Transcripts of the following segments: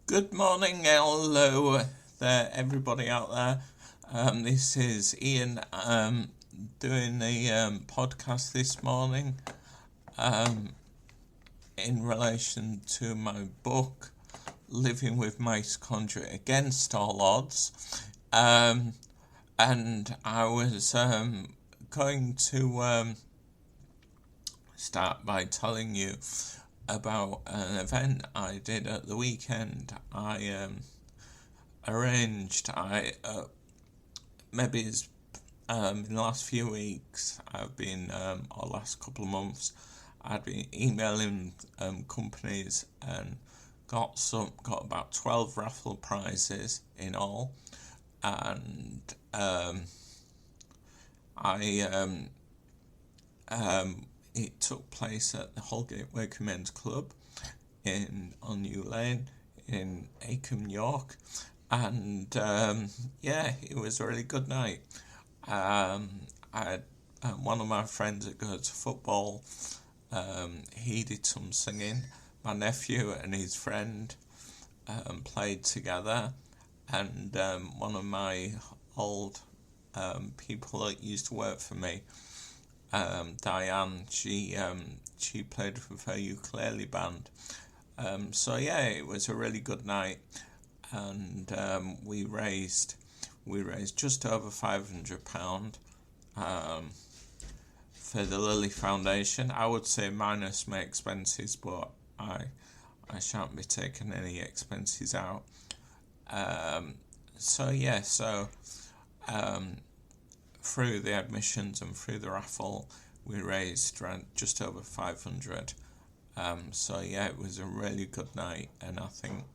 Good morning, hello there, everybody out there. This is Ian doing the podcast this morning in relation to my book, Living with Mitochondria Against All Odds. And I was going to start by telling you about an event I did at the weekend. I arranged, maybe it's in the last few weeks, or last couple of months, I've been emailing companies and got about 12 raffle prizes in all, and it took place at the Holgate Working Men's Club on New Lane in Acomb, York, and it was a really good night. I had one of my friends that goes to football. He did some singing. My nephew and his friend played together, and one of my old people that used to work for me, Diane, she played with her ukulele band. It was a really good night, and we raised just over £500 for the Lily Foundation. I would say minus my expenses, but I shan't be taking any expenses out. Through the admissions and through the raffle, we raised around just over 500. It was a really good night, and I think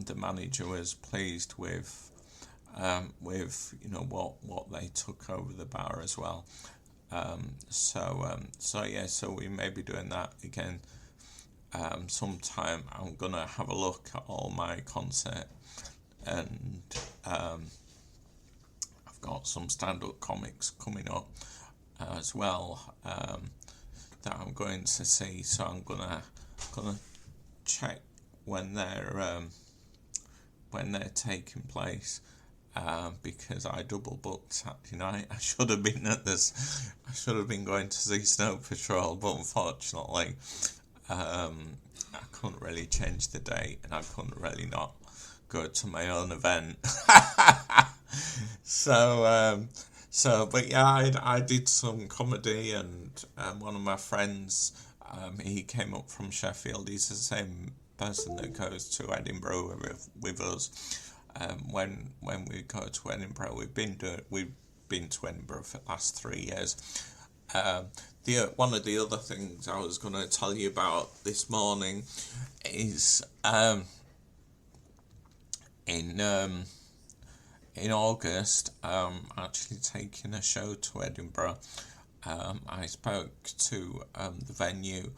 the manager was pleased with what they took over the bar as well. So we may be doing that again sometime. I'm gonna have a look at all my concert, and I've got some stand-up comics coming up as well that I'm going to see. So I'm gonna check when they're taking place, because I double booked Saturday night. I should have been going to see Snow Patrol, but unfortunately I couldn't really change the date, and I couldn't really not go to my own event. I did some comedy, and one of my friends, he came up from Sheffield. He's the same person that goes to Edinburgh with us. When we go to Edinburgh, we've been to Edinburgh for the last 3 years. One of the other things I was going to tell you about this morning is in August, actually taking a show to Edinburgh. I spoke to the venue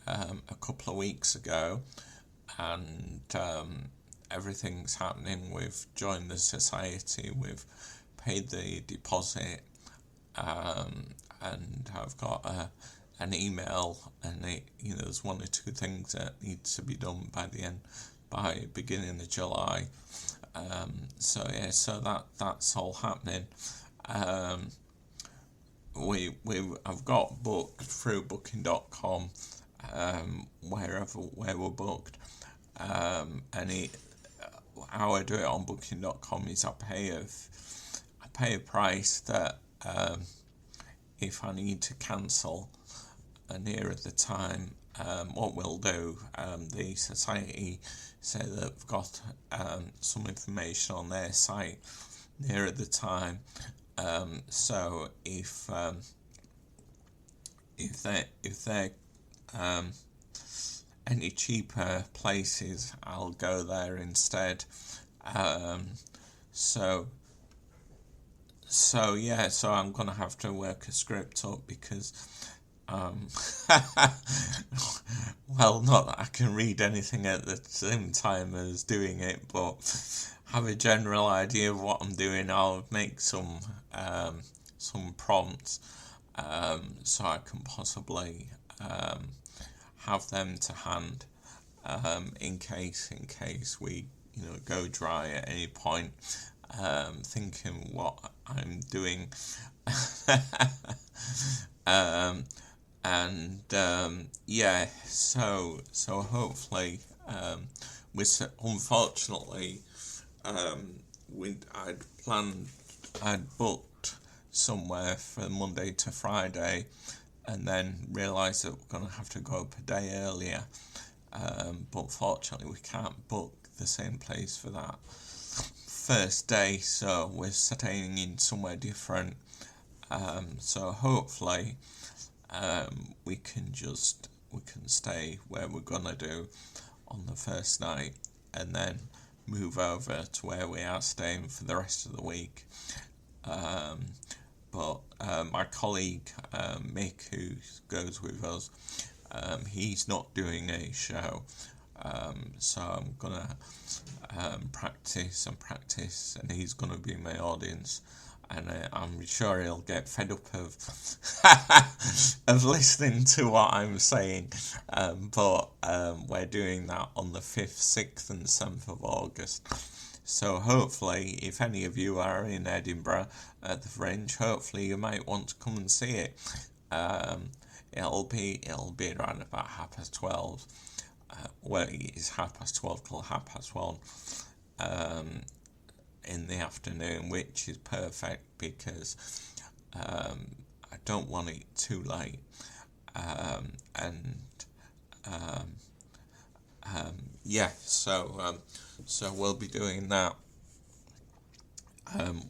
a couple of weeks ago, and everything's happening. We've joined the society, we've paid the deposit, and I've got an email, and there's one or two things that need to be done by beginning of July. That's all happening. I've got booked through booking.com, where we're booked, and how I do it on booking.com is I pay a price that if I need to cancel near at the time, what we'll do, the society say that they've got some information on their site near at the time. So if they're any cheaper places, I'll go there instead. So I'm gonna have to work a script up, because not that I can read anything at the same time as doing it, but have a general idea of what I'm doing. I'll make some prompts, so I can possibly have them to hand in case we go dry at any point. Thinking what I'm doing. Yeah, so hopefully, unfortunately, I'd booked somewhere for Monday to Friday, and then realised that we're going to have to go up a day earlier. But fortunately, we can't book the same place for that first day, so we're staying in somewhere different. So hopefully, we can stay where we're gonna do on the first night, and then move over to where we are staying for the rest of the week. But my colleague Mick, who goes with us, he's not doing a show, so I'm gonna practice, and he's gonna be my audience. And I'm sure he'll get fed up of of listening to what I'm saying. But we're doing that on the 5th, 6th and 7th of August. So hopefully, if any of you are in Edinburgh at the Fringe, hopefully you might want to come and see it. It'll be around about 12:30. Well, it's 12:30 till 1:30. In the afternoon, which is perfect because I don't want it too late, yeah. So we'll be doing that. I'm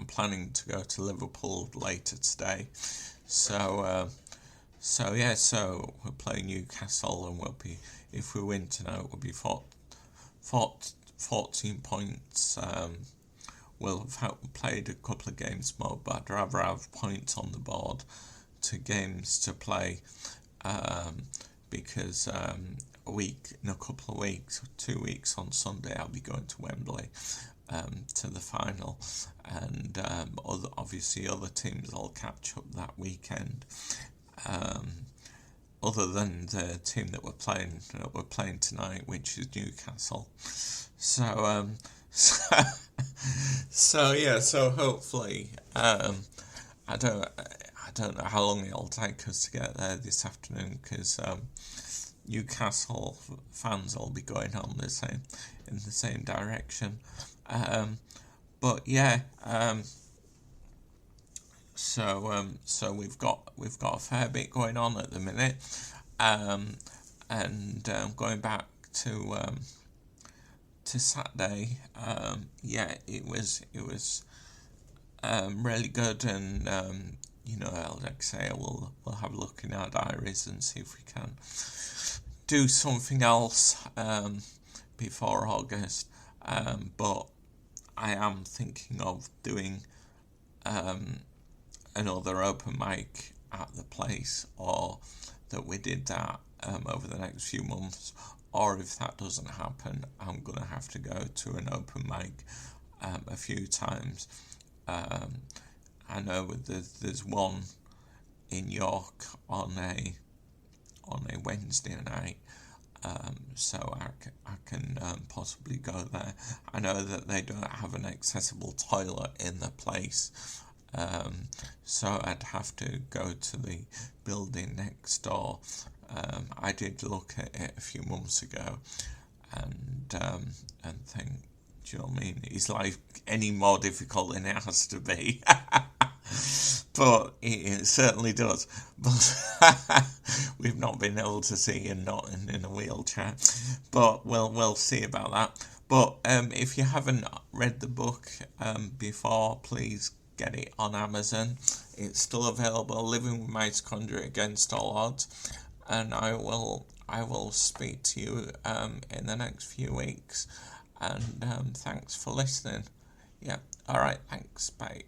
planning to go to Liverpool later today. So yeah. So we'll play Newcastle, and if we win tonight, we'll be 14 points. We'll have played a couple of games more, but I'd rather have points on the board to games to play, because in a couple of weeks, 2 weeks on Sunday, I'll be going to Wembley to the final, and other teams will catch up that weekend. Other than the team that we're playing tonight, which is Newcastle. So yeah. So hopefully, I don't know how long it'll take us to get there this afternoon, because Newcastle fans will be going in the same direction. But yeah. So we've got a fair bit going on at the minute, and going back to Saturday. Yeah, it was really good, and like I say, we'll have a look in our diaries and see if we can do something else before August. But I am thinking of doing another open mic at the place, or that we did that over the next few months. Or if that doesn't happen, I'm going to have to go to an open mic a few times. I know there's one in York on a Wednesday night, so I can possibly go there. I know that they don't have an accessible toilet in the place, so I'd have to go to the building next door. I did look at it a few months ago, and think, do you know what I mean? Is life any more difficult than it has to be? But it certainly does. But we've not been able to see him not in a wheelchair. But we'll see about that. But if you haven't read the book before, please get it on Amazon. It's still available. Living with Mitochondria Against All Odds. And I will speak to you in the next few weeks. And thanks for listening. Yeah. All right. Thanks. Bye.